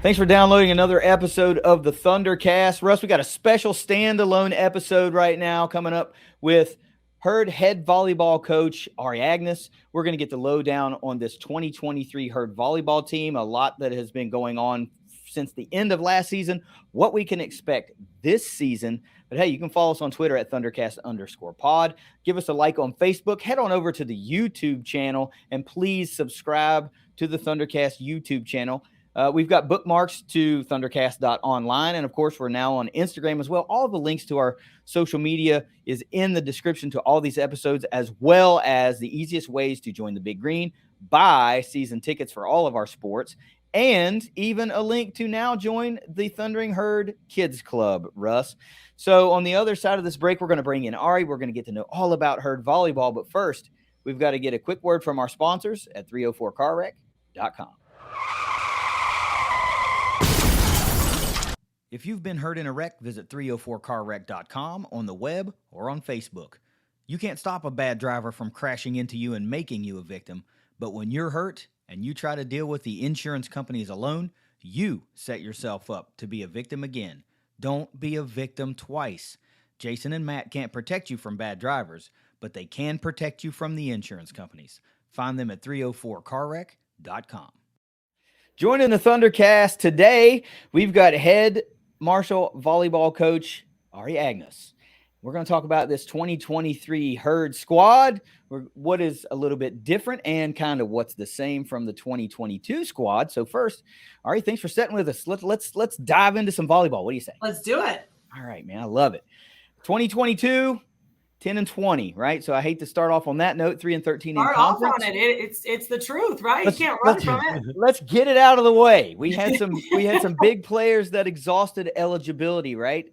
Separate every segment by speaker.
Speaker 1: Thanks for downloading another episode of the ThunderCast. Russ, we got a special standalone episode right now coming up with Herd head volleyball coach Ari Aganus. We're going to get the lowdown on this 2023 Herd volleyball team, a lot that has been going on since the end of last season, what we can expect this season. But hey, you can follow us on Twitter at ThunderCast_pod. Give us a like on Facebook. Head on over to the YouTube channel and please subscribe to the ThunderCast YouTube channel. We've got bookmarks to thundercast.online. And of course, we're now on Instagram as well. All the links to our social media is in the description to all these episodes, as well as the easiest ways to join the Big Green, buy season tickets for all of our sports, and even a link to now join the Thundering Herd Kids Club, Russ. So on the other side of this break, we're going to bring in Ari. We're going to get to know all about Herd volleyball. But first, we've got to get a quick word from our sponsors at 304carwreck.com. If you've been hurt in a wreck, visit 304carwreck.com on the web or on Facebook. You can't stop a bad driver from crashing into you and making you a victim, but when you're hurt and you try to deal with the insurance companies alone, you set yourself up to be a victim again. Don't be a victim twice. Jason and Matt can't protect you from bad drivers, but they can protect you from the insurance companies. Find them at 304carwreck.com. Joining the ThunderCast today, we've got head Marshall volleyball coach Ari Aganus. We're going to talk about this 2023 Herd squad, what is a little bit different and kind of what's the same from the 2022 squad. So first, Ari, thanks for sitting with us. Let's dive into some volleyball. What do you say?
Speaker 2: Let's do it.
Speaker 1: All right, man. I love it. 2022, 10-20, right? So I hate to start off on that note, 3-13 in conference.
Speaker 2: Start off on it. It's the truth, right? You can't run from it.
Speaker 1: Let's get it out of the way. We had some big players that exhausted eligibility, right?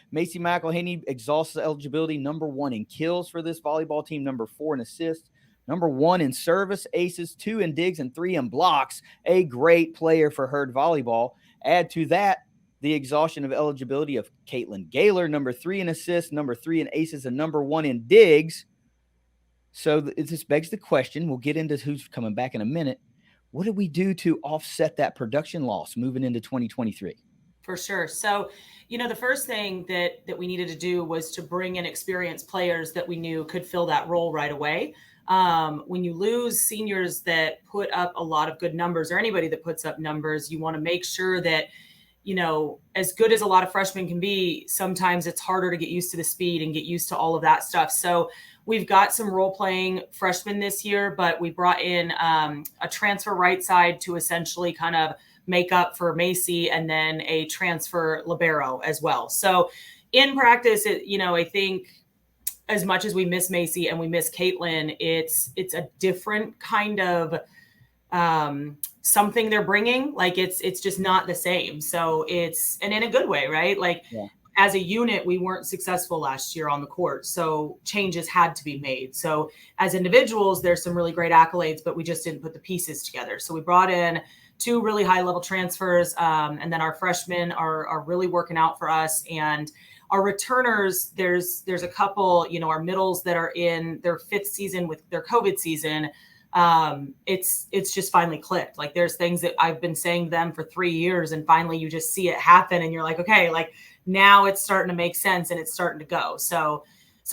Speaker 1: Macy McElhaney exhausts eligibility, number 1 in kills for this volleyball team, number 4 in assists, number 1 in service, aces, 2 in digs, and 3 in blocks. A great player for Herd volleyball. Add to that the exhaustion of eligibility of Caitlin Gaylor, number 3 in assists, number 3 in aces, and number 1 in digs. So this begs the question, we'll get into who's coming back in a minute. What did we do to offset that production loss moving into 2023?
Speaker 2: For sure. So, the first thing that we needed to do was to bring in experienced players that we knew could fill that role right away. When you lose seniors that put up a lot of good numbers, or anybody that puts up numbers, you want to make sure that as good as a lot of freshmen can be, sometimes it's harder to get used to the speed and get used to all of that stuff. So we've got some role-playing freshmen this year, but we brought in a transfer right side to essentially kind of make up for Macy, and then a transfer libero as well. So in practice, I think as much as we miss Macy and we miss Caitlin, it's a different kind of something they're bringing. Like it's just not the same. So and in a good way, right? As a unit, we weren't successful last year on the court. So changes had to be made. So as individuals, there's some really great accolades, but we just didn't put the pieces together. So we brought in 2 really high level transfers. And then our freshmen are really working out for us. And our returners, there's a couple, our middles that are in their 5th season with their COVID season. It's just finally clicked. Like there's things that I've been saying to them for 3 years, and finally you just see it happen and you're like, okay, like now it's starting to make sense and it's starting to go. So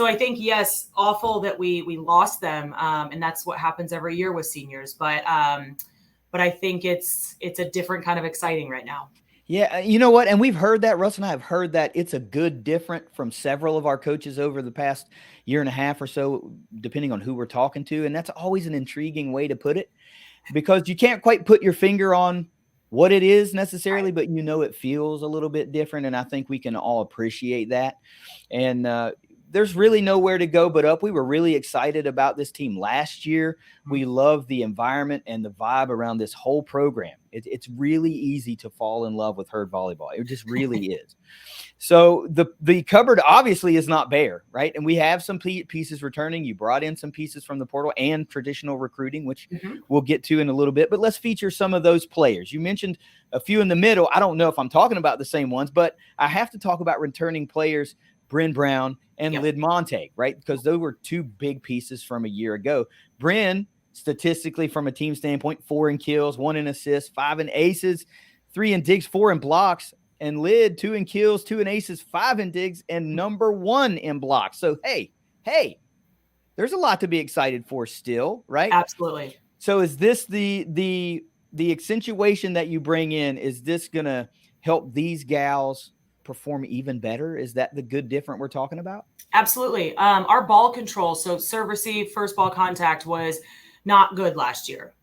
Speaker 2: I think, yes, awful that we lost them. And that's what happens every year with seniors. But I think it's a different kind of exciting right now.
Speaker 1: Yeah, you know what? And we've heard that, Russ and I have heard that it's a good different from several of our coaches over the past year and a half or so, depending on who we're talking to. And that's always an intriguing way to put it, because you can't quite put your finger on what it is necessarily, but it feels a little bit different. And I think we can all appreciate that. And there's really nowhere to go but up. We were really excited about this team last year. We love the environment and the vibe around this whole program. It's really easy to fall in love with Herd volleyball. It just really is. So the cupboard obviously is not bare, right? And we have some pieces returning. You brought in some pieces from the portal and traditional recruiting, which we'll get to in a little bit. But let's feature some of those players. You mentioned a few in the middle. I don't know if I'm talking about the same ones, but I have to talk about returning players, Bryn Brown and Lyd Montague, right? Because those were 2 big pieces from a year ago. Bryn, statistically from a team standpoint, 4 in kills, 1 in assists, 5 in aces, 3 in digs, 4 in blocks, and Lid 2 in kills, 2 in aces, 5 in digs, and number 1 in blocks. So, hey, there's a lot to be excited for still, right?
Speaker 2: Absolutely.
Speaker 1: So is this the accentuation that you bring in? Is this going to help these gals perform even better? Is that the good different we're talking about?
Speaker 2: Absolutely. Our ball control, so serve receive, first ball contact was not good last year.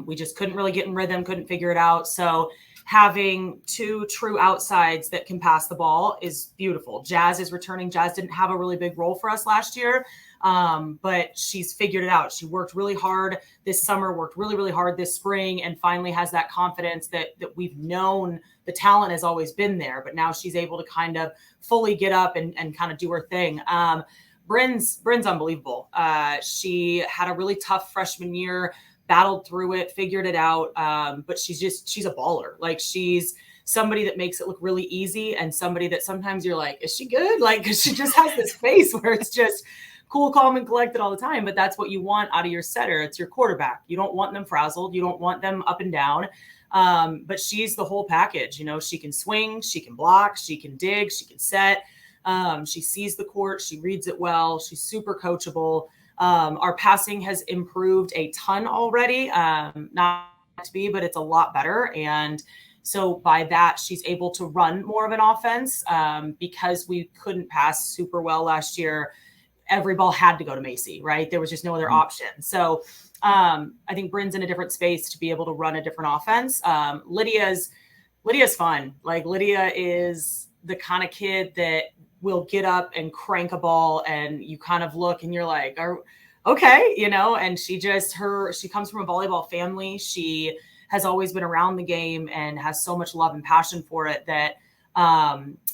Speaker 2: We just couldn't really get in rhythm, couldn't figure it out. So having 2 true outsides that can pass the ball is beautiful. Jazz is returning. Jazz didn't have a really big role for us last year, but she's figured it out. She worked really hard this summer, worked really, really hard this spring, and finally has that confidence that we've known the talent has always been there, but now she's able to kind of fully get up and kind of do her thing. Bryn's unbelievable. She had a really tough freshman year, battled through it, figured it out. But she's a baller. Like, she's somebody that makes it look really easy, and somebody that sometimes you're like, is she good? Like, 'cause she just has this face where it's just cool, calm, and collected all the time. But that's what you want out of your setter. It's your quarterback. You don't want them frazzled. You don't want them up and down. But she's the whole package. You know, she can swing, she can block, she can dig, she can set. She sees the court, she reads it well. She's super coachable. Our passing has improved a ton already. Not to be, but it's a lot better. And so by that, she's able to run more of an offense, because we couldn't pass super well last year. Every ball had to go to Macy, right? There was just no other option. So I think Bryn's in a different space to be able to run a different offense. Lydia's fun. Like, Lydia is the kind of kid that will get up and crank a ball, and you kind of look and you're like, okay, you know, and she comes from a volleyball family. She has always been around the game and has so much love and passion for it that,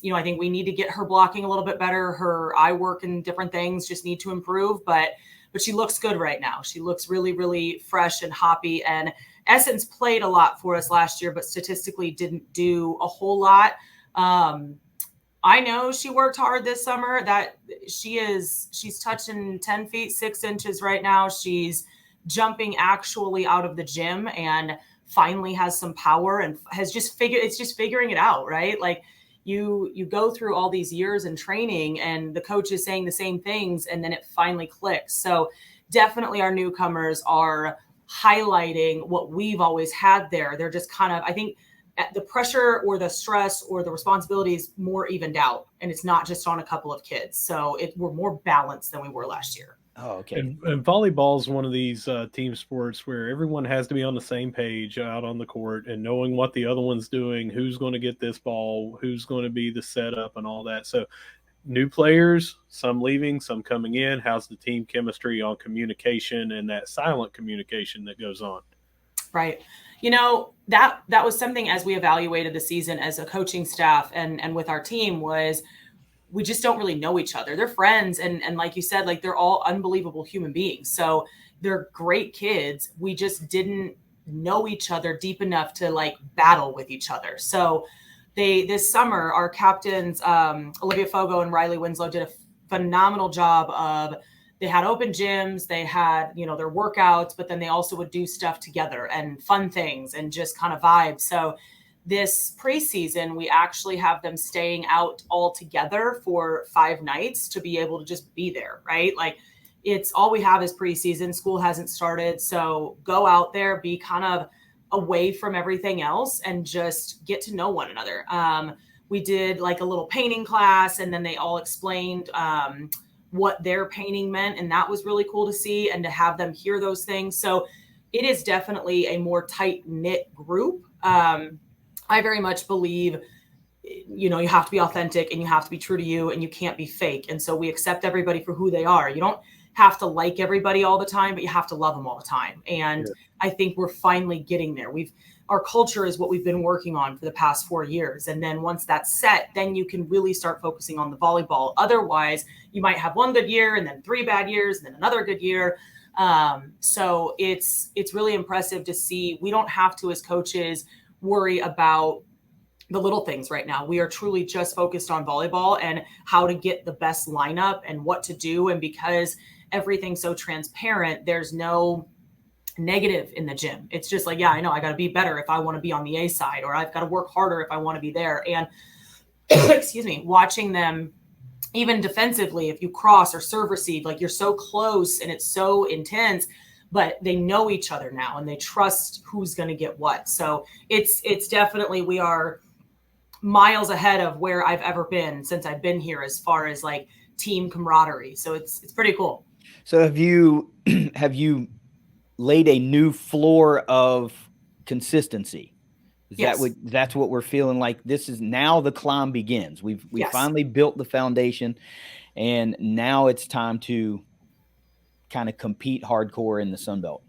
Speaker 2: you know, I think we need to get her blocking a little bit better. Her eye work and different things just need to improve, but she looks good right now. She looks really, really fresh and hoppy. And Essence played a lot for us last year, but statistically didn't do a whole lot. I know she worked hard this summer. That she's touching 10 feet, 6 inches right now. She's jumping actually out of the gym and finally has some power and has just figuring it out, right? Like, you go through all these years in training and the coach is saying the same things, and then it finally clicks. So definitely our newcomers are highlighting what we've always had there. They're just kind of, I think, the pressure or the stress or the responsibilities more evened out, and it's not just on a couple of kids. So we're more balanced than we were last year.
Speaker 1: Oh, okay.
Speaker 3: And volleyball is one of these team sports where everyone has to be on the same page out on the court and knowing what the other one's doing, who's going to get this ball, who's going to be the setup and all that. So new players, some leaving, some coming in. How's the team chemistry on communication and that silent communication that goes on?
Speaker 2: Right. You know, that was something as we evaluated the season as a coaching staff and with our team was we just don't really know each other. They're friends. And like you said, like, they're all unbelievable human beings. So they're great kids. We just didn't know each other deep enough to like battle with each other. So this summer, our captains, Olivia Fogo and Riley Winslow, did a phenomenal job of, they had open gyms, they had, you know, their workouts, but then they also would do stuff together and fun things and just kind of vibe. So this preseason, we actually have them staying out all together for 5 nights to be able to just be there, right? Like, it's all we have is preseason. School hasn't started. So go out there, be kind of away from everything else and just get to know one another. We did like a little painting class, and then they all explained what their painting meant. And that was really cool to see and to have them hear those things. So it is definitely a more tight knit group. I very much believe, you know, you have to be authentic and you have to be true to you and you can't be fake. And so we accept everybody for who they are. You don't have to like everybody all the time, but you have to love them all the time. And yeah. I think we're finally getting there. Our culture is what we've been working on for the past 4 years. And then once that's set, then you can really start focusing on the volleyball. Otherwise, you might have 1 good year and then 3 bad years and then another good year. So it's really impressive to see. We don't have to, as coaches, worry about the little things right now. We are truly just focused on volleyball and how to get the best lineup and what to do. And because everything's so transparent, there's no negative in the gym. It's just like, yeah, I know I got to be better if I want to be on the A side, or I've got to work harder if I want to be there. And excuse me, watching them even defensively, if you cross or serve receive, like you're so close and it's so intense, but they know each other now and they trust who's going to get what. So it's definitely, we are miles ahead of where I've ever been since I've been here as far as like team camaraderie. So it's pretty cool.
Speaker 1: So have you laid a new floor of consistency?
Speaker 2: Yes.
Speaker 1: That's what we're feeling like. This is now the climb begins. We've finally built the foundation, and now it's time to kind of compete hardcore in the Sun Belt.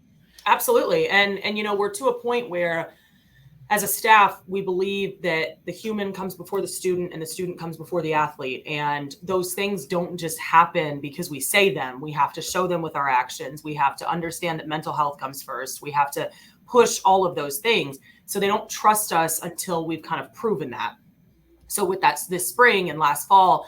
Speaker 2: Absolutely. And we're to a point where as a staff, we believe that the human comes before the student and the student comes before the athlete. And those things don't just happen because we say them. We have to show them with our actions. We have to understand that mental health comes first. We have to push all of those things. So they don't trust us until we've kind of proven that. So with that, this spring and last fall,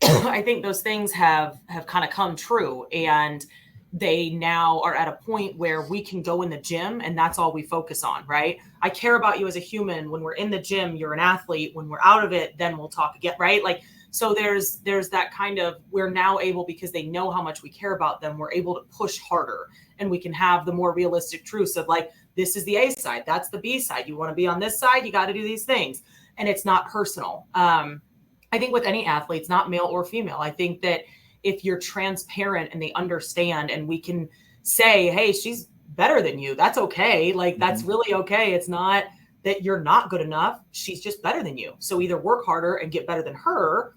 Speaker 2: I think those things have kind of come true. And they now are at a point where we can go in the gym and that's all we focus on, right? I care about you as a human. When we're in the gym, you're an athlete. When we're out of it, then we'll talk again, right? Like, so there's that kind of, we're now able, because they know how much we care about them, we're able to push harder, and we can have the more realistic truths of like, this is the A side, that's the B side. You want to be on this side, you got to do these things. And it's not personal. I think with any athletes, not male or female, I think that if you're transparent and they understand, and we can say, hey, she's better than you, that's okay. Like, that's really okay. It's not that you're not good enough. She's just better than you. So either work harder and get better than her,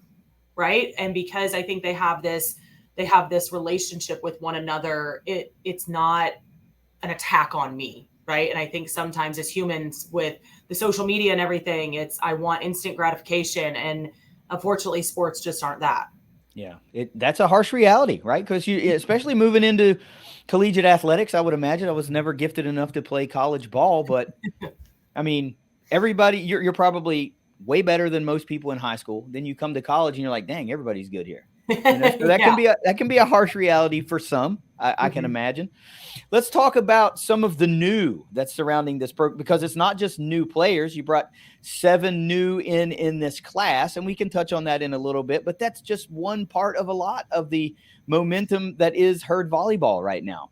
Speaker 2: right? And because I think they have this relationship with one another, it's not an attack on me, right? And I think sometimes as humans with the social media and everything, I want instant gratification. And unfortunately, sports just aren't that.
Speaker 1: Yeah, that's a harsh reality, right? Because you, especially moving into collegiate athletics, I would imagine. I was never gifted enough to play college ball, but I mean, everybody, you're probably way better than most people in high school. Then you come to college and you're like, dang, everybody's good here. So that can be a harsh reality for some. I can imagine. Let's talk about some of the new that's surrounding this program, because it's not just new players. You brought 7 new in this class, and we can touch on that in a little bit, but that's just one part of a lot of the momentum that is Herd Volleyball right now.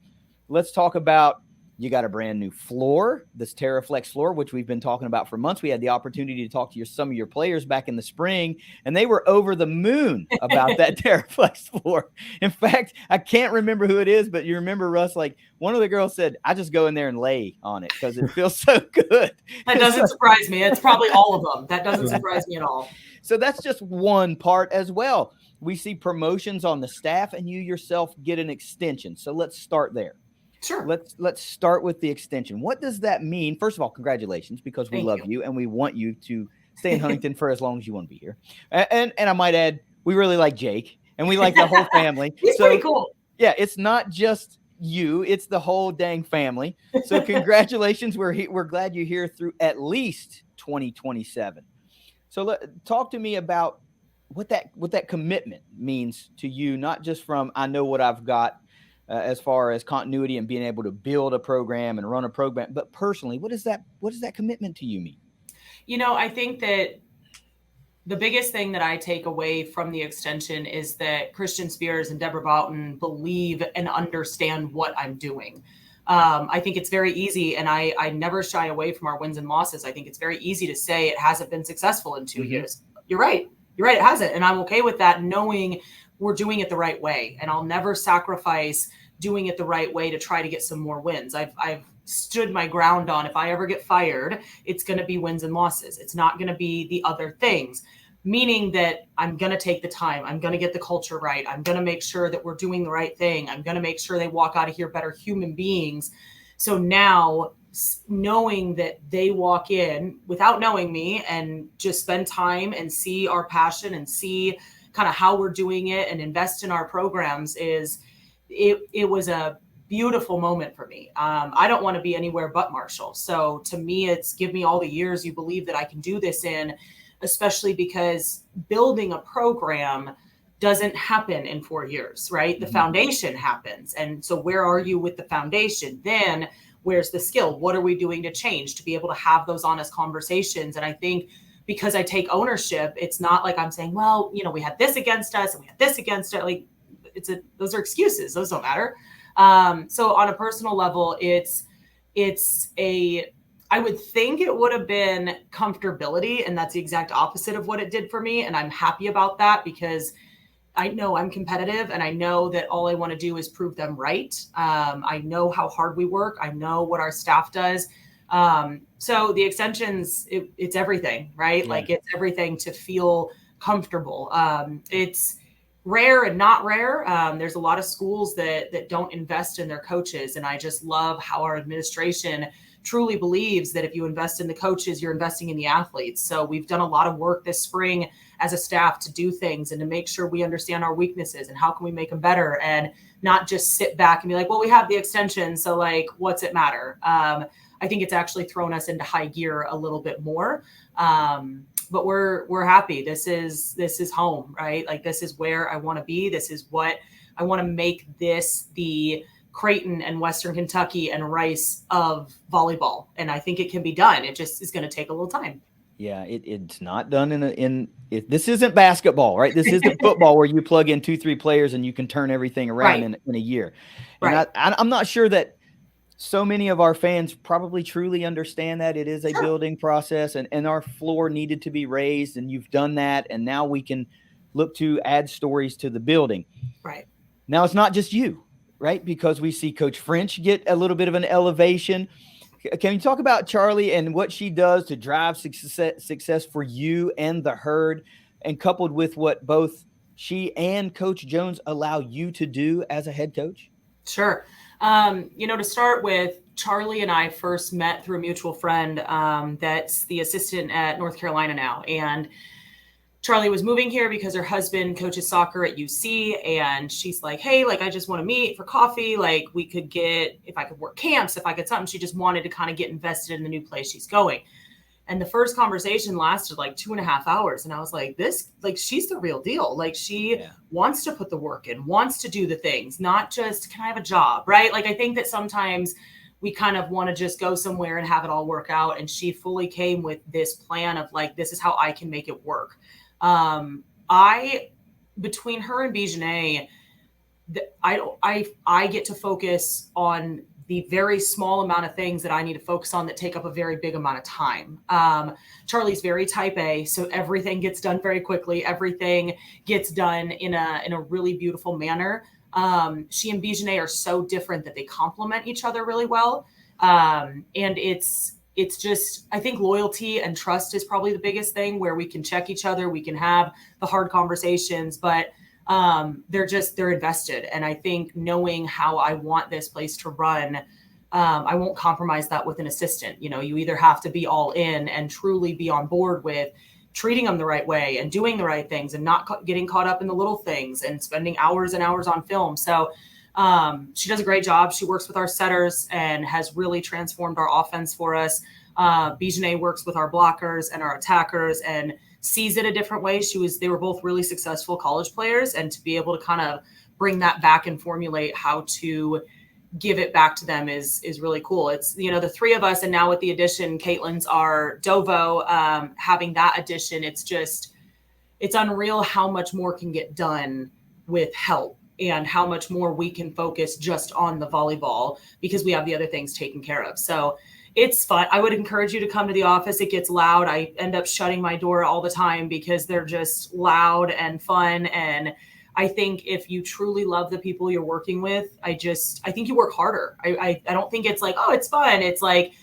Speaker 1: Let's talk about, you got a brand new floor, this TerraFlex floor, which we've been talking about for months. We had the opportunity to talk to some of your players back in the spring, and they were over the moon about that TerraFlex floor. In fact, I can't remember who it is, but you remember, Russ, like one of the girls said, I just go in there and lay on it because it feels so good.
Speaker 2: That doesn't surprise me. It's probably all of them. That doesn't surprise me at all.
Speaker 1: So that's just one part as well. We see promotions on the staff, and you yourself get an extension. So let's start there.
Speaker 2: Sure.
Speaker 1: Let's start with the extension. What does that mean? First of all, congratulations, because we love you and we want you to stay in Huntington for as long as you want to be here. And I might add, we really like Jake and we like the whole family.
Speaker 2: He's pretty cool.
Speaker 1: Yeah, it's not just you, it's the whole dang family. So congratulations. We're glad you're here through at least 2027. So talk to me about what that commitment means to you, not just from, I know what I've got, as far as continuity and being able to build a program and run a program, but personally, what does that commitment to you mean?
Speaker 2: I think that the biggest thing that I take away from the extension is that Christian Spears and Deborah Boughton believe and understand what I'm doing. I think it's very easy, and I never shy away from our wins and losses. I think it's very easy to say it hasn't been successful in 2 years. You're right, it hasn't. And I'm okay with that, knowing we're doing it the right way. And I'll never sacrifice doing it the right way to try to get some more wins. I've stood my ground on, if I ever get fired, it's going to be wins and losses. It's not going to be the other things, meaning that I'm going to take the time. I'm going to get the culture right. I'm going to make sure that we're doing the right thing. I'm going to make sure they walk out of here better human beings. So now, knowing that they walk in without knowing me and just spend time and see our passion and see kind of how we're doing it and invest in our programs, it was a beautiful moment for me. I don't want to be anywhere but Marshall. So to me, it's give me all the years you believe that I can do this in, especially because building a program doesn't happen in 4 years, right? The foundation happens. And so where are you with the foundation? Then where's the skill? What are we doing to change to be able to have those honest conversations? And I think because I take ownership, it's not like I'm saying, well, we had this against us and we had this against it. Like those are excuses. Those don't matter. So on a personal level, I would think it would have been comfortability, and that's the exact opposite of what it did for me. And I'm happy about that because I know I'm competitive and I know that all I want to do is prove them right. I know how hard we work. I know what our staff does. So the extensions, it's everything, right?
Speaker 1: Yeah.
Speaker 2: Like it's everything to feel comfortable. It's rare and not rare. There's a lot of schools that don't invest in their coaches. And I just love how our administration truly believes that if you invest in the coaches, you're investing in the athletes. So we've done a lot of work this spring as a staff to do things and to make sure we understand our weaknesses and how can we make them better, and not just sit back and be like, well, we have the extension, so like, what's it matter? I think it's actually thrown us into high gear a little bit more. But we're happy. This is home, right? Like this is where I want to be. This is what I want to make this the Creighton and Western Kentucky and Rice of volleyball. And I think it can be done. It just is going to take a little time.
Speaker 1: Yeah, it's not done this isn't basketball, right? This isn't football where you plug in 2-3 players and you can turn everything around in a year. And
Speaker 2: right.
Speaker 1: I'm not sure that so many of our fans probably truly understand that it is a building process, and our floor needed to be raised, and you've done that. And now we can look to add stories to the building.
Speaker 2: Right.
Speaker 1: Now it's not just you, right? Because we see Coach French get a little bit of an elevation. Can you talk about Charlie and what she does to drive success for you and the Herd, and coupled with what both she and Coach Jones allow you to do as a head coach?
Speaker 2: Sure. To start with, Charlie and I first met through a mutual friend that's the assistant at North Carolina now. And Charlie was moving here because her husband coaches soccer at UC, and she's like, hey, like, I just want to meet for coffee. Like we could if I could work camps, if I could something. She just wanted to kind of get invested in the new place she's going. And the first conversation lasted like 2.5 hours. And I was like, she's the real deal. Like she wants to put the work in, wants to do the things, not just, can I have a job? Right. Like, I think that sometimes we kind of want to just go somewhere and have it all work out. And she fully came with this plan of like, this is how I can make it work. Between her and Bijanet, I get to focus on the very small amount of things that I need to focus on that take up a very big amount of time. Charlie's very type A, so everything gets done very quickly. Everything gets done in a really beautiful manner. She and Bijanet are so different that they complement each other really well. And it's just, I think loyalty and trust is probably the biggest thing, where we can check each other. We can have the hard conversations, but they're invested. And I think knowing how I want this place to run, I won't compromise that with an assistant. You either have to be all in and truly be on board with treating them the right way and doing the right things and not getting caught up in the little things and spending hours and hours on film. So she does a great job. She works with our setters and has really transformed our offense for us. Bijanet works with our blockers and our attackers and sees it a different way. They were both really successful college players, and to be able to kind of bring that back and formulate how to give it back to them is really cool. It's, the three of us, and now with the addition, Caitlin's our Dovo, having that addition, it's unreal how much more can get done with help and how much more we can focus just on the volleyball because we have the other things taken care of. So it's fun. I would encourage you to come to the office. It gets loud. I end up shutting my door all the time because they're just loud and fun. And I think if you truly love the people you're working with, I think you work harder. I don't think it's like, oh, it's fun. It's like,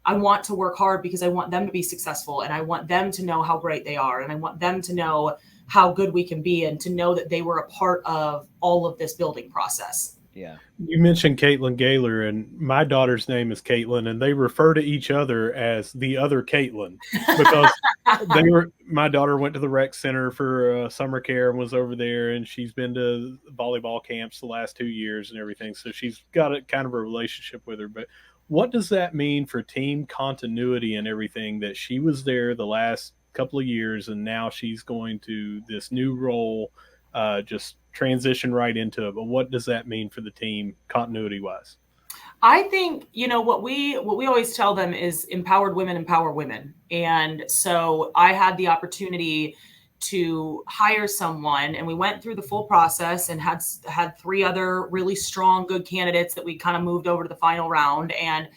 Speaker 2: I want to work hard because I want them to be successful, and I want them to know how great they are. And I want them to know how good we can be, and to know that they were a part of all of this building process.
Speaker 1: Yeah.
Speaker 3: You mentioned Caitlin Gaylor, and my daughter's name is Caitlin, and they refer to each other as the other Caitlin because my daughter went to the rec center for summer care and was over there, and she's been to volleyball camps the last 2 years and everything. So she's got a kind of a relationship with her. But what does that mean for team continuity and everything, that she was there the last couple of years and now she's going to this new role just transition right into it. But what does that mean for the team continuity wise?
Speaker 2: I think, what we always tell them is empowered women empower women. And so I had the opportunity to hire someone, and we went through the full process and had 3 other really strong, good candidates that we kind of moved over to the final round. And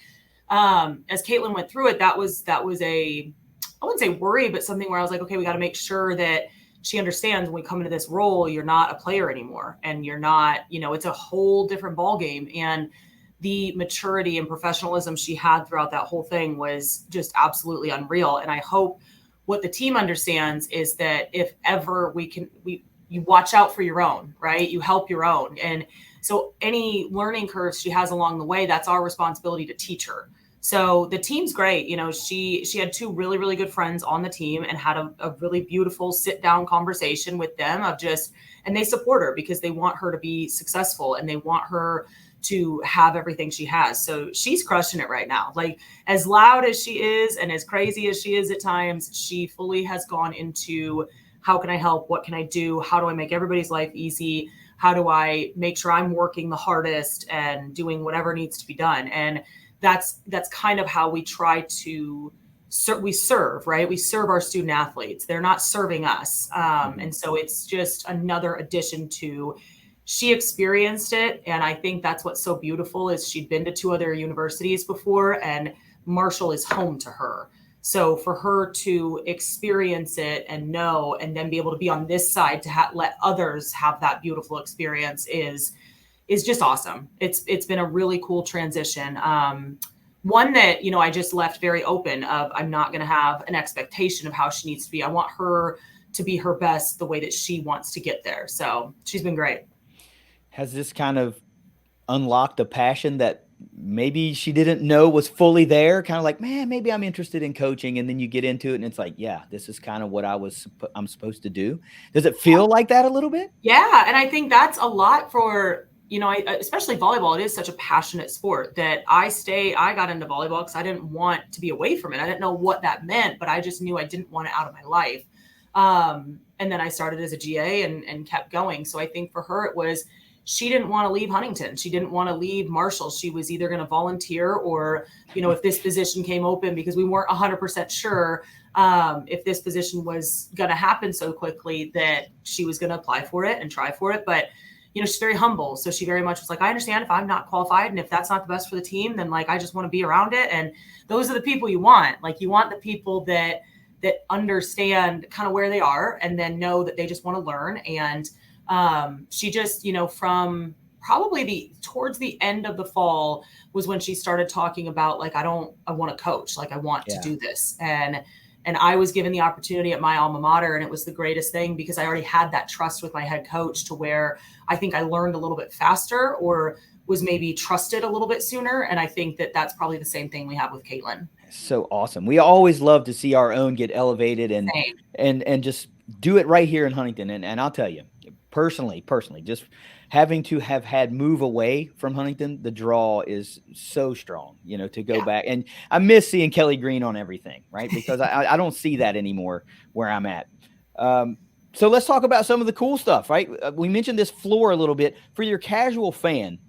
Speaker 2: as Caitlin went through it, that was a, I wouldn't say worry, but something where I was like, okay, we got to make sure that she understands when we come into this role, you're not a player anymore, and you're not, it's a whole different ball game. And the maturity and professionalism she had throughout that whole thing was just absolutely unreal. And I hope what the team understands is that if ever you watch out for your own, right? You help your own. And so any learning curves she has along the way, that's our responsibility to teach her. So the team's great. She had 2 really, really good friends on the team and had a really beautiful sit down conversation with them and they support her because they want her to be successful and they want her to have everything she has. So she's crushing it right now. Like, as loud as she is and as crazy as she is at times, she fully has gone into how can I help? What can I do? How do I make everybody's life easy? How do I make sure I'm working the hardest and doing whatever needs to be done? And that's kind of how we try to serve, right? We serve our student athletes. They're not serving us. And so it's just another addition to, she experienced it. And I think that's what's so beautiful is she'd been to 2 other universities before, and Marshall is home to her. So for her to experience it and know, and then be able to be on this side to let others have that beautiful experience is just awesome. It's been a really cool transition. One that, I just left very open of, I'm not going to have an expectation of how she needs to be. I want her to be her best the way that she wants to get there. So she's been great.
Speaker 1: Has this kind of unlocked a passion that maybe she didn't know was fully there? Kind of like, man, maybe I'm interested in coaching. And then you get into it and it's like, yeah, this is kind of what I'm supposed to do. Does it feel like that a little bit?
Speaker 2: Yeah. And I think that's a lot for, especially volleyball. It is such a passionate sport that I got into volleyball because I didn't want to be away from it. I didn't know what that meant, but I just knew I didn't want it out of my life. And then I started as a GA and kept going. So I think for her, it was, she didn't want to leave Huntington. She didn't want to leave Marshall. She was either going to volunteer or, if this position came open, because we weren't 100% sure if this position was going to happen so quickly, that she was going to apply for it and try for it. But, she's very humble. So she very much was like, I understand if I'm not qualified and if that's not the best for the team, then I just want to be around it. And those are the people you want. You want the people that understand kind of where they are and then know that they just want to learn. And she just, from probably towards the end of the fall was when she started talking about I want to coach, I want to do this. And I was given the opportunity at my alma mater, and it was the greatest thing because I already had that trust with my head coach to where I think I learned a little bit faster or was maybe trusted a little bit sooner. And I think that that's probably the same thing we have with Caitlin.
Speaker 1: So awesome. We always love to see our own get elevated and just do it right here in Huntington. And I'll tell you, personally, just having to have had move away from Huntington, the draw is so strong, to go back. And I miss seeing Kelly Green on everything, right? Because I don't see that anymore where I'm at. So let's talk about some of the cool stuff, right? We mentioned this floor a little bit. For your casual fan,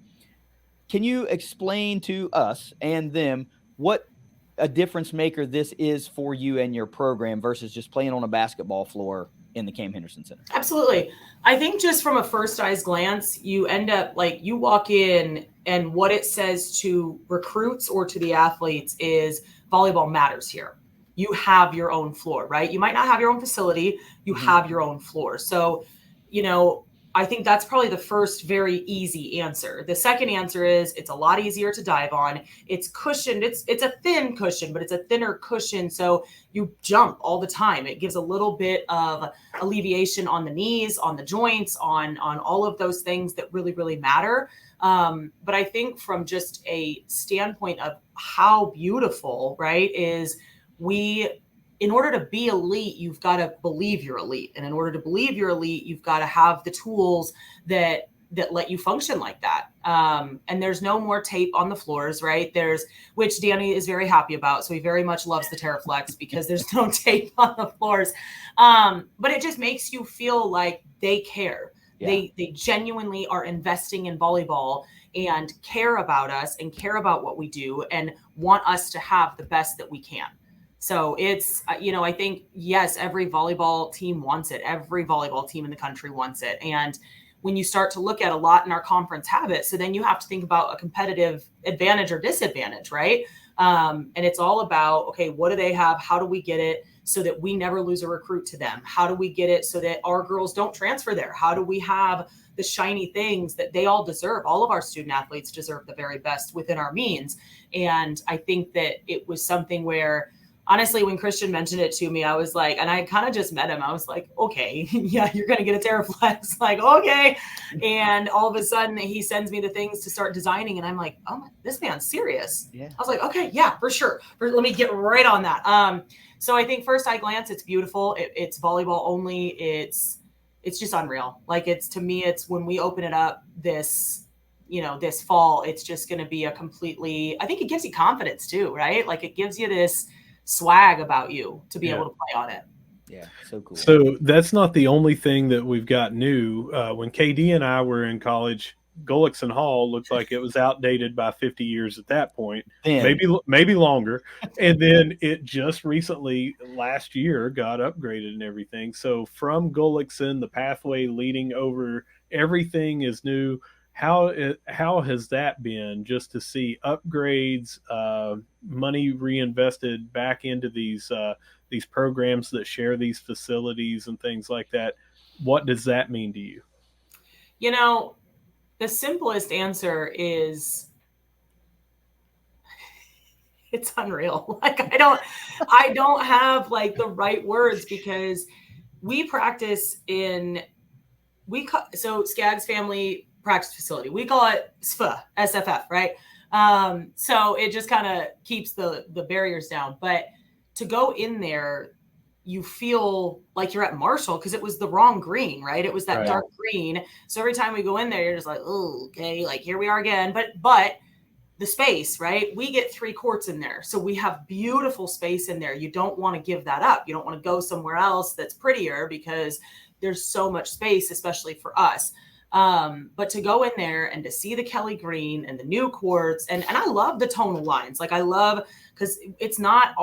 Speaker 1: can you explain to us and them what a difference maker this is for you and your program versus just playing on a basketball floor in the Cam Henderson Center?
Speaker 2: Absolutely. I think just from a first eyes glance, you end up you walk in and what it says to recruits or to the athletes is volleyball matters here. You have your own floor, right? You might not have your own facility. You have your own floor. So, I think that's probably the first very easy answer. The second answer is it's a lot easier to dive on. It's cushioned. It's a thin cushion, but it's a thinner cushion. So you jump all the time. It gives a little bit of alleviation on the knees, on the joints, on all of those things that really, really matter. But I think from just a standpoint of how beautiful, right, is in order to be elite, you've got to believe you're elite. And in order to believe you're elite, you've got to have the tools that that let you function like that. And there's no more tape on the floors, right? Which Danny is very happy about. So he very much loves the TerraFlex because there's no tape on the floors. But it just makes you feel like they care. Yeah. They genuinely are investing in volleyball and care about us and care about what we do and want us to have the best that we can. So it's, I think, yes, every volleyball team wants it. Every volleyball team in the country wants it. And when you start to look at a lot in our conference habit, so then you have to think about a competitive advantage or disadvantage, right? And it's all about, okay, what do they have? How do we get it so that we never lose a recruit to them? How do we get it so that our girls don't transfer there? How do we have the shiny things that they all deserve? All of our student athletes deserve the very best within our means. And I think that it was something where, honestly, when Christian mentioned it to me, I was like, and I kind of just met him. I was like, okay, yeah, you're going to get a TerraFlex. Like, okay. And all of a sudden he sends me the things to start designing. And I'm like, oh, this man's serious. Yeah. I was like, okay, yeah, for sure. Let me get right on that. So I think first eye glance, it's beautiful. It's volleyball only. It's just unreal. Like to me, it's when we open it up this fall, it's just going to be a completely, I think it gives you confidence too, right? Like it gives you this swag about you to be able to play on it.
Speaker 1: Yeah, so cool.
Speaker 3: So that's not the only thing that we've got new. When KD and I were in college, Gullickson Hall looked like it was outdated by 50 years at that point, maybe longer. And then it just recently, last year, got upgraded and everything. So from Gullickson, the pathway leading over, everything is new. How has that been, just to see upgrades, money reinvested back into these programs that share these facilities and things like that? What does that mean to you?
Speaker 2: The simplest answer is it's unreal. Like I don't have like the right words, because we practice so Skaggs Family Practice Facility. We call it SFF, right? So it just kind of keeps the barriers down. But to go in there, you feel like you're at Marshall, because it was the wrong green, right? It was that dark green. So every time we go in there, you're just like, oh, okay, like here we are again. But the space, right? We get 3 courts in there. So we have beautiful space in there. You don't want to give that up. You don't want to go somewhere else that's prettier, because there's so much space, especially for us. But to go in there and to see the Kelly green and the new courts, and I love the tonal lines. Like I love, because it's not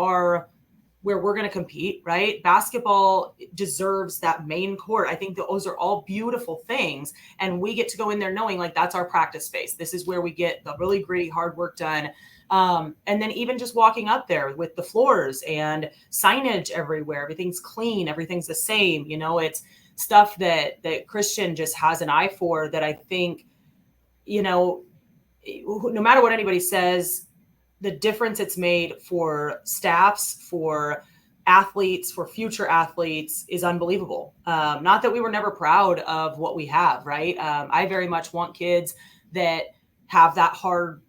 Speaker 2: where we're going to compete, right? Basketball deserves that main court. I think those are all beautiful things. And we get to go in there knowing like that's our practice space. This is where we get the really gritty hard work done. And then even just walking up there with the floors and signage everywhere, everything's clean, everything's the same. It's stuff that Christian just has an eye for, that I think, no matter what anybody says, the difference it's made for staffs, for athletes, for future athletes is unbelievable. Not that we were never proud of what we have, right? I very much want kids that have that hard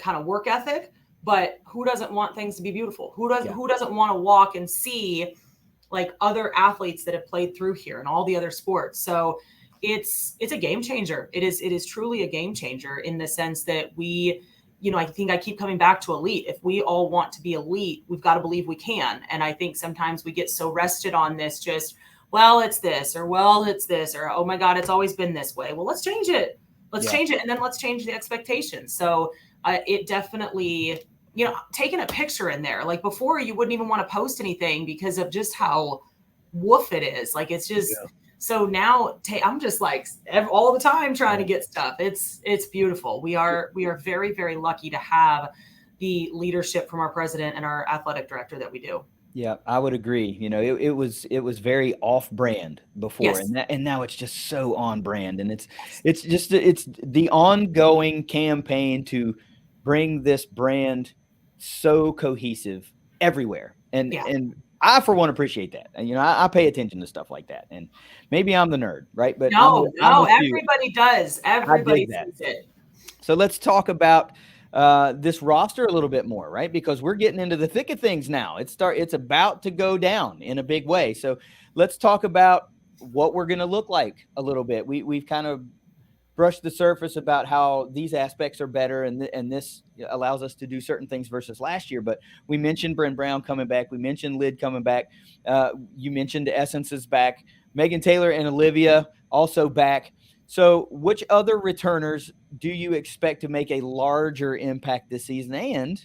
Speaker 2: kind of work ethic, but who doesn't want things to be beautiful? Who doesn't want to walk and see like other athletes that have played through here and all the other sports? So it's a game changer. It is truly a game changer in the sense that we, I think I keep coming back to elite. If we all want to be elite, we've got to believe we can. And I think sometimes we get so rested on this, just, well, it's this, or, well, it's this, or, oh my God, it's always been this way. Well, let's change it. Let's change it. And then let's change the expectations. So it definitely, taking a picture in there, like before you wouldn't even want to post anything because of just how woof it is. Like, it's just, so now I'm just like all the time trying to get stuff. It's beautiful. We are very, very lucky to have the leadership from our president and our athletic director that we do.
Speaker 1: Yeah, I would agree. It was very off brand before, and now it's just so on brand, and it's the ongoing campaign to bring this brand so cohesive everywhere, and I, for one, appreciate that. And, I pay attention to stuff like that. And maybe I'm the nerd, right? But
Speaker 2: no, everybody does. Everybody sees it.
Speaker 1: So let's talk about this roster a little bit more, right? Because we're getting into the thick of things now. It's about to go down in a big way. So let's talk about what we're going to look like a little bit. We've kind of brushed the surface about how these aspects are better, and this allows us to do certain things versus last year. But we mentioned Bryn Brown coming back. We mentioned Lid coming back. You mentioned Essence is back. Megan Taylor and Olivia also back. So which other returners do you expect to make a larger impact this season? And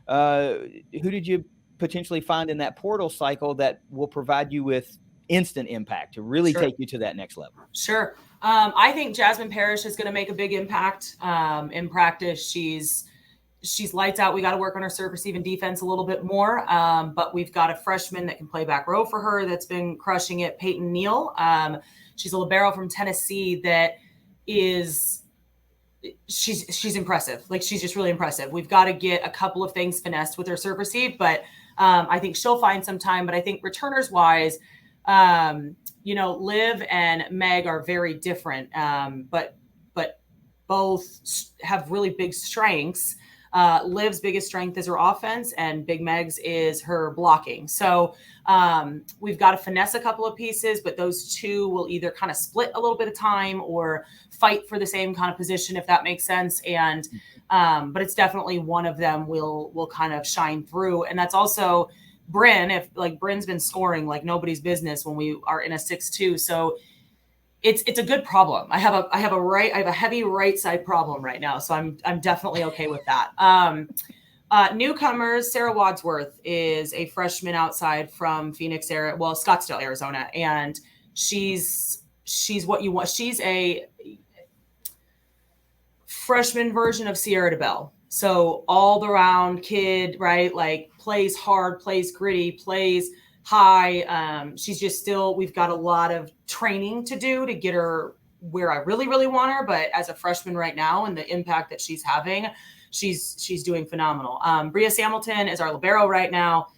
Speaker 1: who did you potentially find in that portal cycle that will provide you with instant impact to really take you to that next level?
Speaker 2: Sure. I think Jasmine Parrish is going to make a big impact in practice. She's lights out. We got to work on her serve receive and defense a little bit more. But we've got a freshman that can play back row for her that's been crushing it, Peyton Neal. She's a libero from Tennessee that is she's impressive. Like, she's just really impressive. We've got to get a couple of things finessed with her serve receive, but I think she'll find some time. But I think returners wise, Liv and Meg are very different, but both have really big strengths. Liv's biggest strength is her offense, and Big Meg's is her blocking. So we've got to finesse a couple of pieces, but those two will either kind of split a little bit of time or fight for the same kind of position, if that makes sense. And but it's definitely one of them will kind of shine through. And that's also Bryn. If like Bryn's been scoring like nobody's business when we are in a 6-2. So it's a good problem. I have a heavy right side problem right now. So I'm definitely okay with that. Newcomers, Sarah Wadsworth is a freshman outside from Scottsdale, Arizona. And she's what you want. She's a freshman version of Sierra DeBell. So all around kid, right? Like, plays hard, plays gritty, plays high. She's just we've got a lot of training to do to get her where I really, really want her. But as a freshman right now, and the impact that she's having, she's doing phenomenal. Bria Samilton is our libero right now.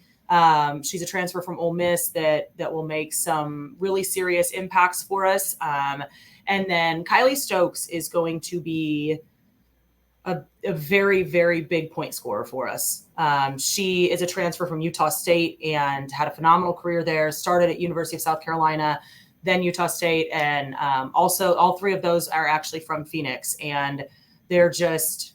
Speaker 2: She's a transfer from Ole Miss that will make some really serious impacts for us. And then Kylie Stokes is going to be a very, very big point scorer for us. She is a transfer from Utah State and had a phenomenal career there, started at University of South Carolina, then Utah State. And also all three of those are actually from Phoenix, and they're the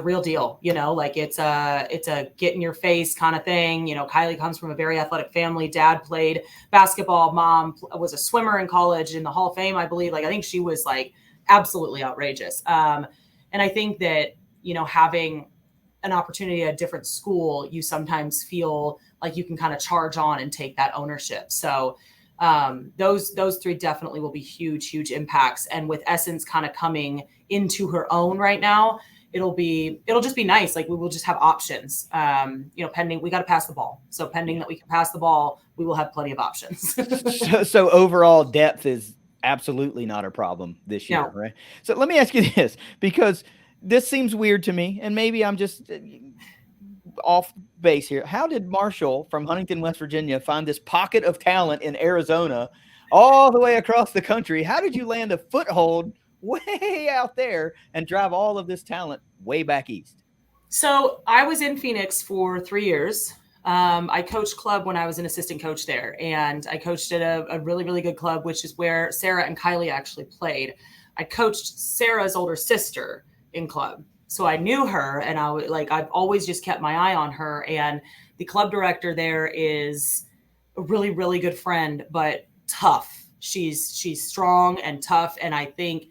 Speaker 2: real deal. Like, it's a get in your face kind of thing. Kylie comes from a very athletic family. Dad played basketball. Mom was a swimmer in college in the Hall of Fame, I believe. Like, I think she was like absolutely outrageous. And I think that, having an opportunity at a different school, you sometimes feel like you can kind of charge on and take that ownership. So those three definitely will be huge, huge impacts. And with Essence kind of coming into her own right now, it'll just be nice. Like, we will just have options, pending, we got to pass the ball. So pending that we can pass the ball, we will have plenty of options.
Speaker 1: so overall depth is absolutely not a problem this year, right? So let me ask you this, because this seems weird to me, and maybe I'm just off base here. How did Marshall from Huntington, West Virginia, find this pocket of talent in Arizona all the way across the country? How did you land a foothold way out there and drive all of this talent way back east?
Speaker 2: So I was in Phoenix for 3 years. I coached club when I was an assistant coach there, and I coached at a really, really good club, which is where Sarah and Kylie actually played. I coached Sarah's older sister in club. So I knew her, and I've always just kept my eye on her. And the club director there is a really, really good friend, but tough. She's strong and tough. And I think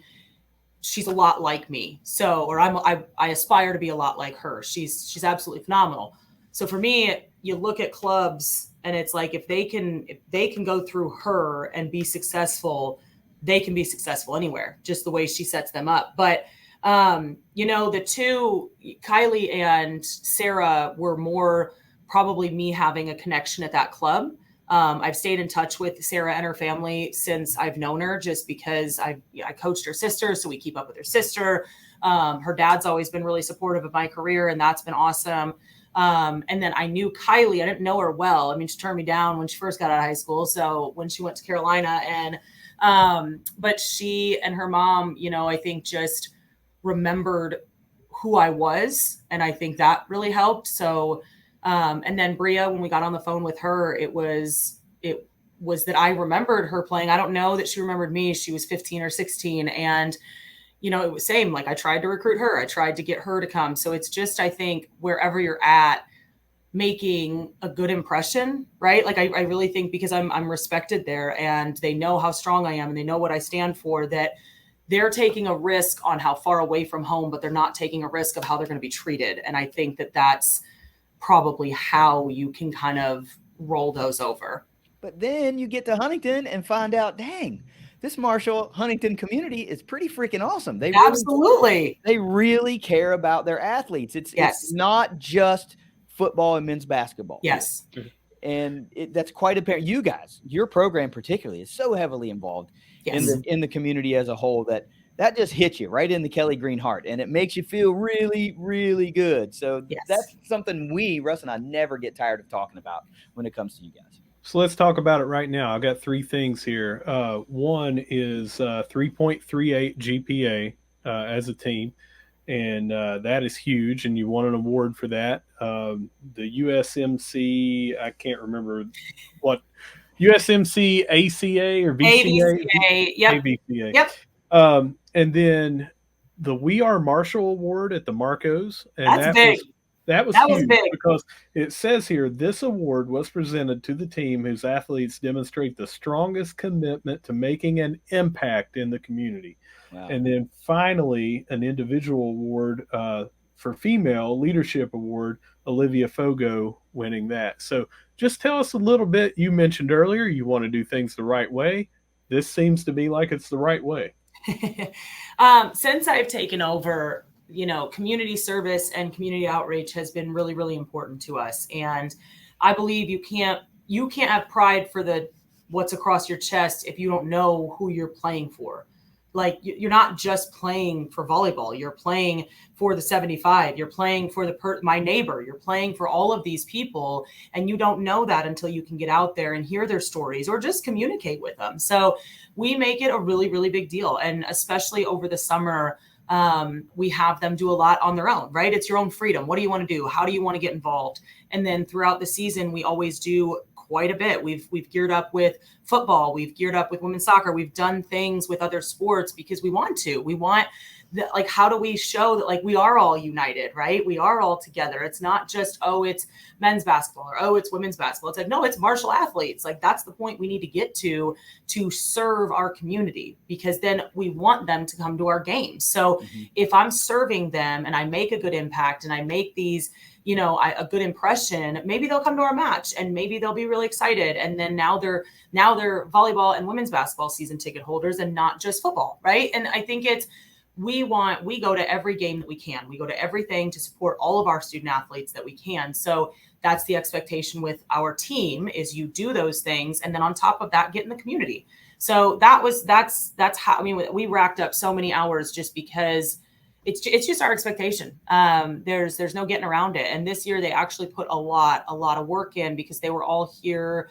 Speaker 2: she's a lot like me. So, or I aspire to be a lot like her. She's absolutely phenomenal. So for me, you look at clubs, and it's like, if they can go through her and be successful, they can be successful anywhere, just the way she sets them up. But, the two, Kylie and Sarah, were more probably me having a connection at that club. I've stayed in touch with Sarah and her family since I've known her, just because I coached her sister. So we keep up with her sister. Her dad's always been really supportive of my career, and that's been awesome. And then I knew Kylie. I didn't know her well. I mean, she turned me down when she first got out of high school. So when she went to Carolina, and but she and her mom, I think just remembered who I was. And I think that really helped. So, and then Bria, when we got on the phone with her, was that I remembered her playing. I don't know that she remembered me. She was 15 or 16. And, you know, it was same. Like I tried to recruit her. I tried to get her to come. So it's just, I think wherever you're at, making a good impression, right? Like I really think because I'm respected there and they know how strong I am and they know what I stand for, that they're taking a risk on how far away from home, but they're not taking a risk of how they're going to be treated. And I think that that's probably how you can kind of roll those over.
Speaker 1: But then you get to Huntington and find out, dang, this Marshall Huntington community is pretty freaking awesome. They really care about their athletes. It's not just football and men's basketball.
Speaker 2: Yes.
Speaker 1: And that's quite apparent. You guys, your program particularly is so heavily involved in the community as a whole that just hits you right in the Kelly Green heart, and it makes you feel really, really good. So that's something Russ and I never get tired of talking about when it comes to you guys.
Speaker 3: So let's talk about it right now. I got 3 things here. One is 3.38 GPA as a team, and that is huge, and you won an award for that. The USMC, I can't remember what, USMC ACA or VCA?
Speaker 2: AVCA, yep.
Speaker 3: AVCA.
Speaker 2: Yep.
Speaker 3: And then the We Are Marshall Award at the Marcos. And
Speaker 2: that's big.
Speaker 3: That was huge big because it says here, this award was presented to the team whose athletes demonstrate the strongest commitment to making an impact in the community. Wow. And then finally, an individual award for female leadership award, Olivia Fogo winning that. So just tell us a little bit. You mentioned earlier you want to do things the right way. This seems to be like it's the right way.
Speaker 2: Since I've taken over, you know, community service and community outreach has been really, really important to us. And I believe you can't have pride for what's across your chest if you don't know who you're playing for. Like you're not just playing for volleyball. You're playing for the 75. You're playing for my neighbor. You're playing for all of these people. And you don't know that until you can get out there and hear their stories or just communicate with them. So we make it a really, really big deal. And especially over the summer, we have them do a lot on their own, right? It's your own freedom. What do you want to do? How do you want to get involved? And then throughout the season, we always do quite a bit. We've geared up with football. We've geared up with women's soccer. We've done things with other sports because we want to. We want like, how do we show that like we are all united, right? We are all together. It's not just, oh, it's men's basketball or, oh, it's women's basketball. It's like, no, it's Marshall athletes. Like that's the point we need to get to serve our community, because then we want them to come to our games. So if I'm serving them and I make a good impact and I make these, you know, a good impression, maybe they'll come to our match and maybe they'll be really excited. And then now they're volleyball and women's basketball season ticket holders and not just football. Right. And I think we go to every game that we can. We go to everything to support all of our student athletes that we can. So that's the expectation with our team, is you do those things. And then on top of that, get in the community. So that's how, I mean, we racked up so many hours just because it's just our expectation. There's no getting around it. And this year they actually put a lot of work in because they were all here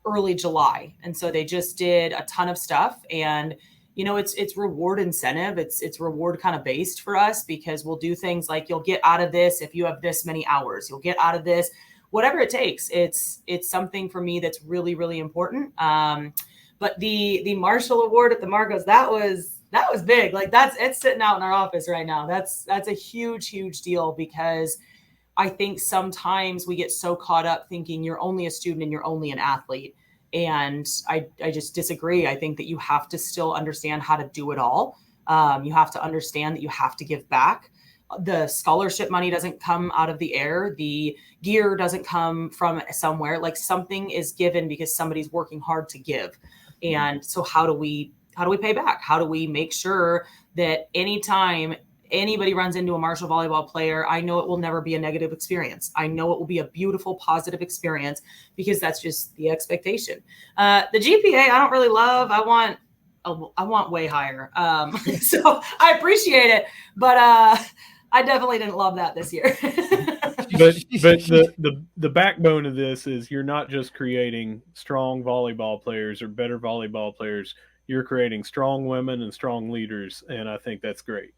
Speaker 2: early July. And so they just did a ton of stuff. And, you know, it's reward incentive. It's reward kind of based for us, because we'll do things like, you'll get out of this if you have this many hours, you'll get out of this, whatever it takes. It's something for me that's really, really important. But the Marshall Award at the Marcos, that was big. Like it's sitting out in our office right now. That's a huge, huge deal, because I think sometimes we get so caught up thinking you're only a student and you're only an athlete. And I just disagree. I think that you have to still understand how to do it all. You have to understand that you have to give back. The scholarship money doesn't come out of the air. The gear doesn't come from somewhere. Like something is given because somebody's working hard to give. And so how do we pay back? How do we make sure that anytime anybody runs into a Marshall volleyball player, I know it will never be a negative experience. I know it will be a beautiful, positive experience, because that's just the expectation. The GPA, I don't really love. I want way higher. So I appreciate it, but I definitely didn't love that this year.
Speaker 3: but the backbone of this is you're not just creating strong volleyball players or better volleyball players. You're creating strong women and strong leaders, and I think that's great.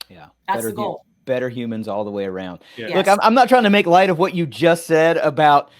Speaker 1: Yeah,
Speaker 2: that's the goal.
Speaker 1: Better humans all the way around.
Speaker 3: Yeah.
Speaker 1: Look, I'm not trying to make light of what you just said about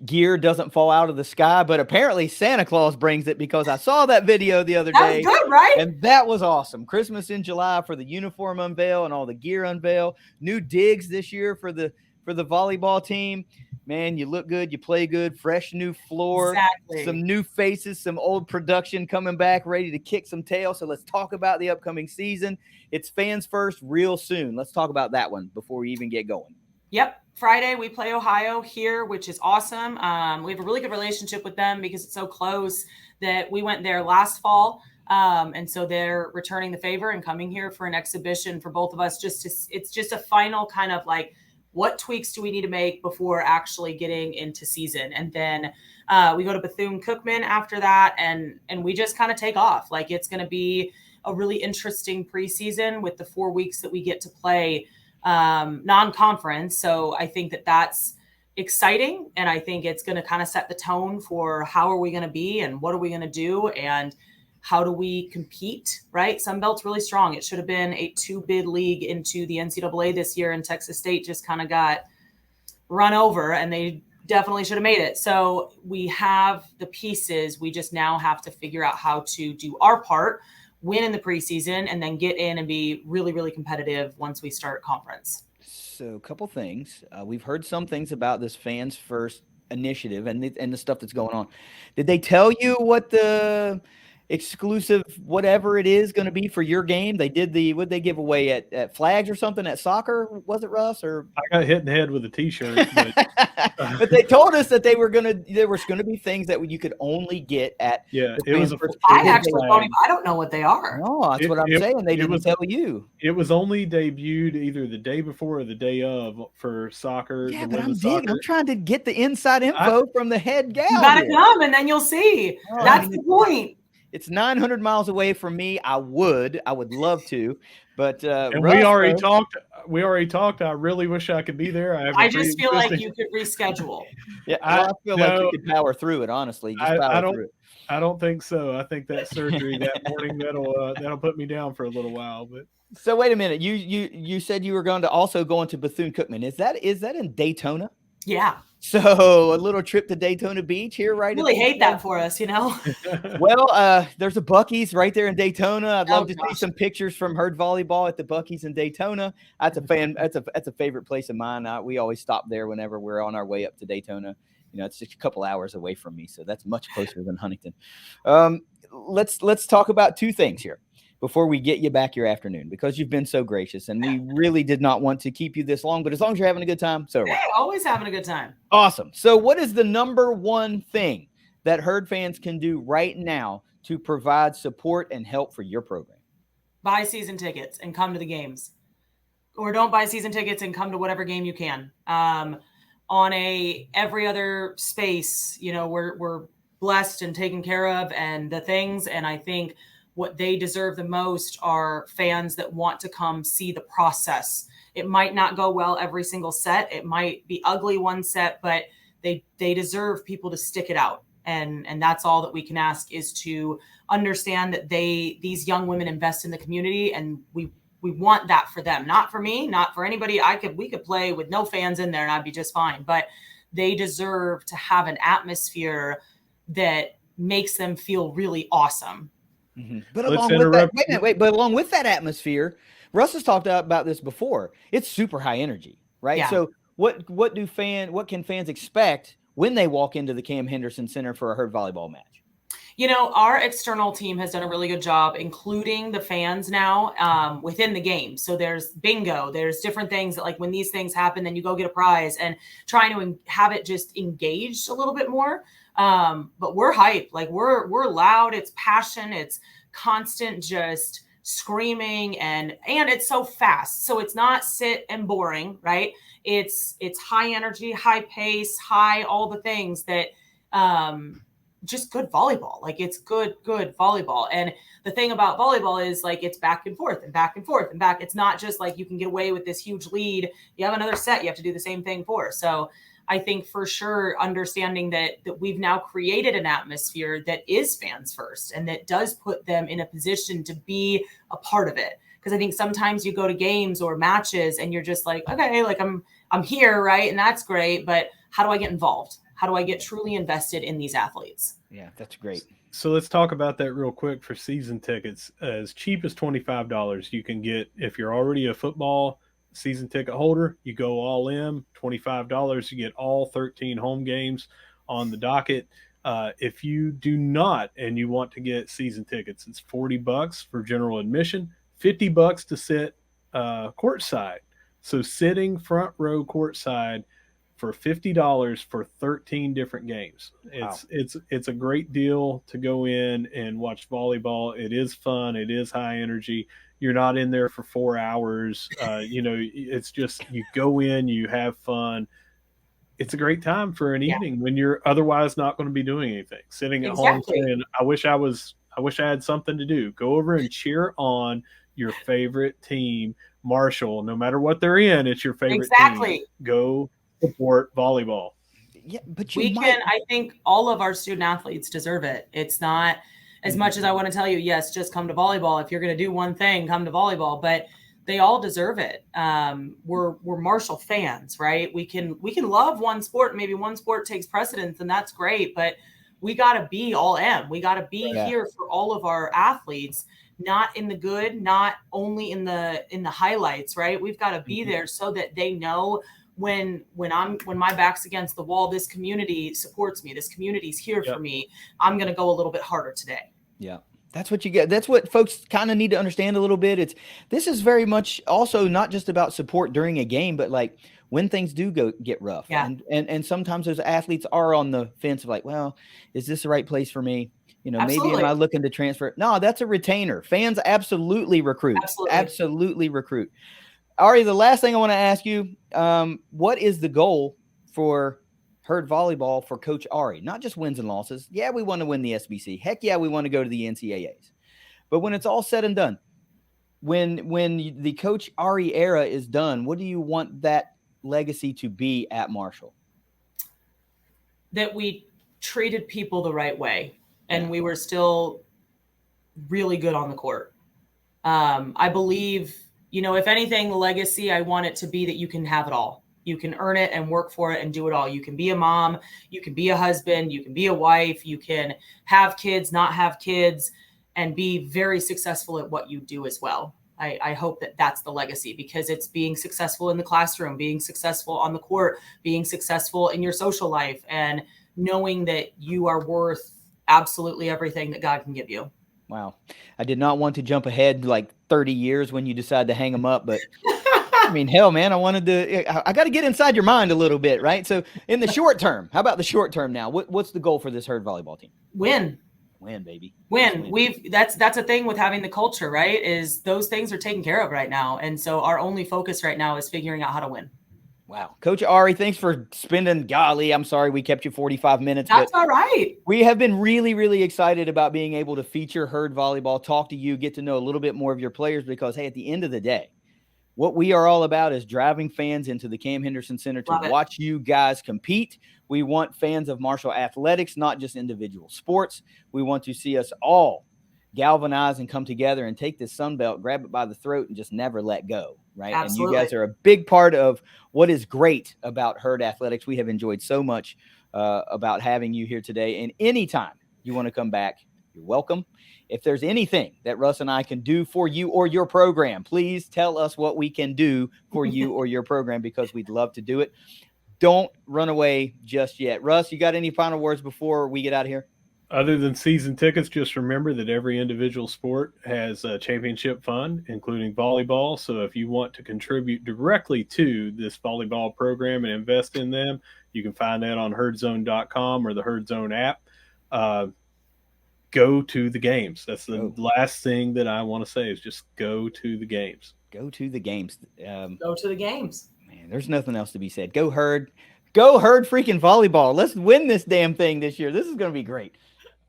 Speaker 1: gear doesn't fall out of the sky, but apparently Santa Claus brings it, because I saw that video the other day.
Speaker 2: That was good, right?
Speaker 1: And that was awesome. Christmas in July for the uniform unveil and all the gear unveil. New digs this year for the volleyball team. Man, you look good, you play good, fresh new floor,
Speaker 2: Exactly.
Speaker 1: some new faces, some old production coming back, ready to kick some tail. So let's talk about the upcoming season. It's Fans First real soon. Let's talk about that one before we even get going.
Speaker 2: Yep. Friday, we play Ohio here, which is awesome. We have a really good relationship with them because it's so close that we went there last fall. And so they're returning the favor and coming here for an exhibition for both of us. It's just a final kind of like, what tweaks do we need to make before actually getting into season? And then we go to Bethune-Cookman after that, and we just kind of take off. Like, it's going to be a really interesting preseason with the 4 weeks that we get to play non-conference. So I think that that's exciting. And I think it's going to kind of set the tone for how are we going to be and what are we going to do and how do we compete, right? Sunbelt's really strong. It should have been a 2-bid league into the NCAA this year, and Texas State just kind of got run over, and they definitely should have made it. So we have the pieces. We just now have to figure out how to do our part, win in the preseason, and then get in and be really, really competitive once we start conference.
Speaker 1: So a couple things. We've heard some things about this Fans First initiative and the stuff that's going on. Did they tell you what the exclusive whatever it is going to be for your game? They did what'd they give away at flags or something at soccer? Was it, Russ? Or
Speaker 3: I got hit in the head with a t-shirt,
Speaker 1: but they told us that there was going to be things that you could only get at.
Speaker 3: Yeah, it was.
Speaker 2: I don't know what they are.
Speaker 1: No, that's what I'm saying. They didn't tell you.
Speaker 3: It was only debuted either the day before or the day of for soccer.
Speaker 1: Yeah, but I'm trying to get the inside info from the head gal.
Speaker 2: You gotta come, and then you'll see. That's the point.
Speaker 1: It's 900 miles away from me. I would love to, but
Speaker 3: and we already talked. I really wish I could be there.
Speaker 2: I just feel like you could reschedule.
Speaker 1: Yeah, I feel like you could power through it. Honestly,
Speaker 3: I don't think so. I think that surgery that morning that'll put me down for a little while. But
Speaker 1: so wait a minute. You said you were going to Bethune-Cookman. Is that in Daytona?
Speaker 2: Yeah.
Speaker 1: So a little trip to Daytona Beach here, right?
Speaker 2: I really hate that for us, you know.
Speaker 1: Well, there's a Buc-ee's right there in Daytona. I'd love to see some pictures from Herd Volleyball at the Buc-ee's in Daytona. That's a favorite place of mine. We always stop there whenever we're on our way up to Daytona. You know, it's just a couple hours away from me, so that's much closer than Huntington. Let's talk about two things here before we get you back your afternoon, because you've been so gracious, and we really did not want to keep you this long, but as long as you're having a good time, so
Speaker 2: hey, always having a good time.
Speaker 1: Awesome. So what is the number one thing that Herd fans can do right now to provide support and help for your program?
Speaker 2: Buy season tickets and come to the games, or don't buy season tickets and come to whatever game you can. On every other space, you know, we're blessed and taken care of and the things, and I think what they deserve the most are fans that want to come see the process. It might not go well every single set. It might be ugly one set, but they deserve people to stick it out. And that's all that we can ask, is to understand that these young women invest in the community, and we want that for them, not for me, not for anybody. We could play with no fans in there and I'd be just fine, but they deserve to have an atmosphere that makes them feel really awesome.
Speaker 1: Mm-hmm. But along with that atmosphere, Russ has talked about this before. It's super high energy, right? Yeah. So what can fans expect when they walk into the Cam Henderson Center for a Herd Volleyball match?
Speaker 2: You know, our external team has done a really good job, including the fans now within the game. So there's bingo, there's different things that, like, when these things happen, then you go get a prize, and trying to have it just engaged a little bit more. But we're hyped, like we're loud. It's passion. It's constant, just screaming, and it's so fast. So it's not sit and boring, right? It's high energy, high pace, high, all the things that, just good volleyball. Like, it's good volleyball. And the thing about volleyball is, like, it's back and forth and back and forth and back. It's not just like you can get away with this huge lead. You have another set you have to do the same thing for. So I think for sure understanding that we've now created an atmosphere that is fans first, and that does put them in a position to be a part of it. Because I think sometimes you go to games or matches and you're just like, okay, like I'm here, right? And that's great, but how do I get involved? How do I get truly invested in these athletes?
Speaker 1: Yeah, that's great.
Speaker 3: So let's talk about that real quick for season tickets. As cheap as $25, you can get, if you're already a football season ticket holder, you go all in, $25, you get all 13 home games on the docket. If you do not and you want to get season tickets, it's $40 for general admission, $50 to sit courtside. So sitting front row courtside for $50 for 13 different games. It's a great deal to go in and watch volleyball. It is fun. It is high energy. You're not in there for 4 hours. It's just you go in, you have fun. It's a great time for an evening when you're otherwise not going to be doing anything. Sitting at home saying, I wish I had something to do. Go over and cheer on your favorite team, Marshall. No matter what they're in, it's your favorite team. Go support volleyball.
Speaker 1: Yeah, but
Speaker 2: I think all of our student athletes deserve it. It's not as much as I want to tell you, yes, just come to volleyball. If you're going to do one thing, come to volleyball, but they all deserve it. We're Marshall fans, right? We can love one sport. Maybe one sport takes precedence, and that's great, but we got to be all in. We got to be here for all of our athletes, not in the good, not only in the highlights, right? We've got to be there so that they know when my back's against the wall, this community supports me. This community's here for me. I'm going to go a little bit harder today.
Speaker 1: Yeah. That's what you get. That's what folks kind of need to understand a little bit. This is very much also not just about support during a game, but like when things do get rough.
Speaker 2: Yeah.
Speaker 1: And sometimes those athletes are on the fence of like, well, is this the right place for me? Maybe am I looking to transfer? No, that's a retainer. Fans absolutely recruit. Absolutely recruit. Ari, the last thing I want to ask you, what is the goal for Herd Volleyball for Coach Ari? Not just wins and losses. Yeah, we want to win the SBC. Heck yeah, we want to go to the NCAAs. But when it's all said and done, when the Coach Ari era is done, what do you want that legacy to be at Marshall?
Speaker 2: That we treated people the right way, and we were still really good on the court. I believe, if anything, the legacy, I want it to be that you can have it all. You can earn it and work for it and do it all. You can be a mom, you can be a husband, you can be a wife, you can have kids, not have kids, and be very successful at what you do as well. I hope that that's the legacy, because it's being successful in the classroom, being successful on the court, being successful in your social life, and knowing that you are worth absolutely everything that God can give you.
Speaker 1: Wow. I did not want to jump ahead like 30 years when you decide to hang them up, but I mean, hell, man, I got to get inside your mind a little bit, right? So in the short term, how about the short term now? What's the goal for this Herd Volleyball team?
Speaker 2: Win,
Speaker 1: baby.
Speaker 2: Win. That's a thing with having the culture, right? Is those things are taken care of right now. And so our only focus right now is figuring out how to win.
Speaker 1: Wow. Coach Ari, thanks for golly, I'm sorry we kept you 45 minutes.
Speaker 2: That's all right.
Speaker 1: We have been really, really excited about being able to feature Herd Volleyball, talk to you, get to know a little bit more of your players, because, hey, at the end of the day, what we are all about is driving fans into the Cam Henderson Center to watch you guys compete. We want fans of Marshall athletics, not just individual sports. We want to see us all galvanize and come together and take this Sun Belt, grab it by the throat, and just never let go, right?
Speaker 2: Absolutely.
Speaker 1: And you guys are a big part of what is great about Herd Athletics. We have enjoyed so much about having you here today. And anytime you want to come back, you're welcome. If there's anything that Russ and I can do for you or your program, please tell us what we can do for you or your program, because we'd love to do it. Don't run away just yet. Russ, you got any final words before we get out of here?
Speaker 3: Other than season tickets, just remember that every individual sport has a championship fund, including volleyball. So if you want to contribute directly to this volleyball program and invest in them, you can find that on herdzone.com or the HerdZone app. Go to the games. That's the last thing that I want to say, is just go to the games.
Speaker 1: Go to the games.
Speaker 2: Go to the games.
Speaker 1: Man, there's nothing else to be said. Go Herd. Go Herd freaking volleyball. Let's win this damn thing this year. This is going to be great.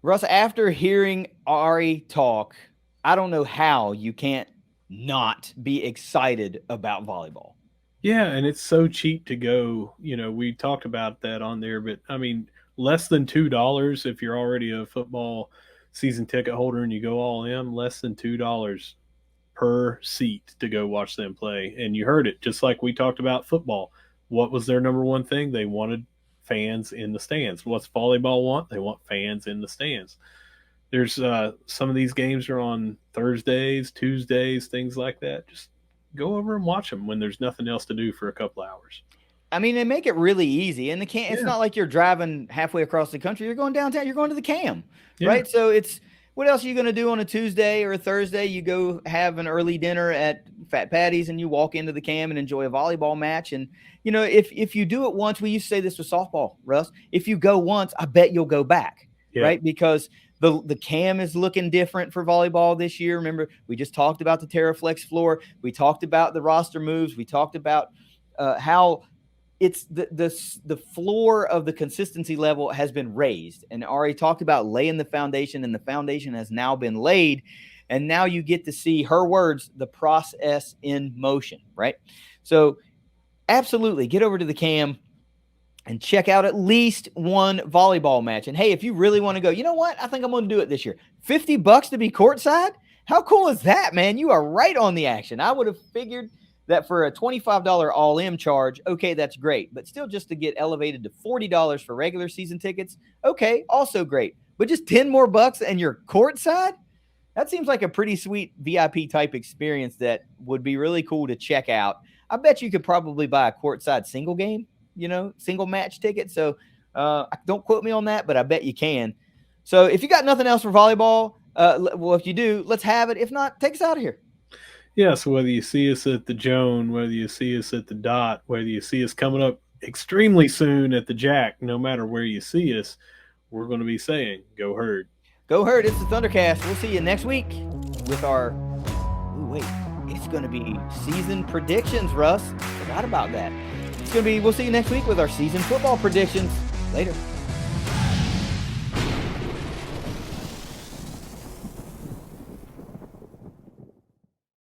Speaker 1: Russ, after hearing Ari talk, I don't know how you can't not be excited about volleyball.
Speaker 3: Yeah, and it's so cheap to go. We talked about that on there, but I mean, less than $2 if you're already a football season ticket holder and you go all in, less than $2 per seat to go watch them play. And you heard it, just like we talked about football. What was their number one thing? They wanted fans in the stands. What's volleyball want? They want fans in the stands. There's some of these games are on Thursdays, Tuesdays, things like that. Just go over and watch them when there's nothing else to do for a couple hours.
Speaker 1: I mean, they make it really easy, and it's not like you're driving halfway across the country. You're going downtown. You're going to the CAM, right? So it's, what else are you going to do on a Tuesday or a Thursday? You go have an early dinner at Fat Patty's, and you walk into the CAM and enjoy a volleyball match. And, if you do it once, we used to say this with softball, Russ, if you go once, I bet you'll go back, right? Because the CAM is looking different for volleyball this year. Remember, we just talked about the TerraFlex floor. We talked about the roster moves. We talked about how it's the floor of the consistency level has been raised. And Ari talked about laying the foundation, and the foundation has now been laid. And now you get to see, her words, the process in motion, right? So absolutely get over to the CAM and check out at least one volleyball match. And hey, if you really want to go, you know what? I think I'm going to do it this year. $50 to be courtside? How cool is that, man? You are right on the action. I would have figured that for a $25 all-in charge, okay, that's great. But still, just to get elevated to $40 for regular season tickets, okay, also great. But just 10 more bucks and you're courtside? That seems like a pretty sweet VIP type experience that would be really cool to check out. I bet you could probably buy a courtside single game, single match ticket. So don't quote me on that, but I bet you can. So if you got nothing else for volleyball, well, if you do, let's have it. If not, take us out of here.
Speaker 3: Yeah, so whether you see us at the Joan, whether you see us at the Dot, whether you see us coming up extremely soon at the Jack, no matter where you see us, we're going to be saying, go Herd.
Speaker 1: Go Herd. It's the ThunderCast. We'll see you next week with our it's going to be season predictions, Russ. Forgot about that. We'll see you next week with our season football predictions. Later.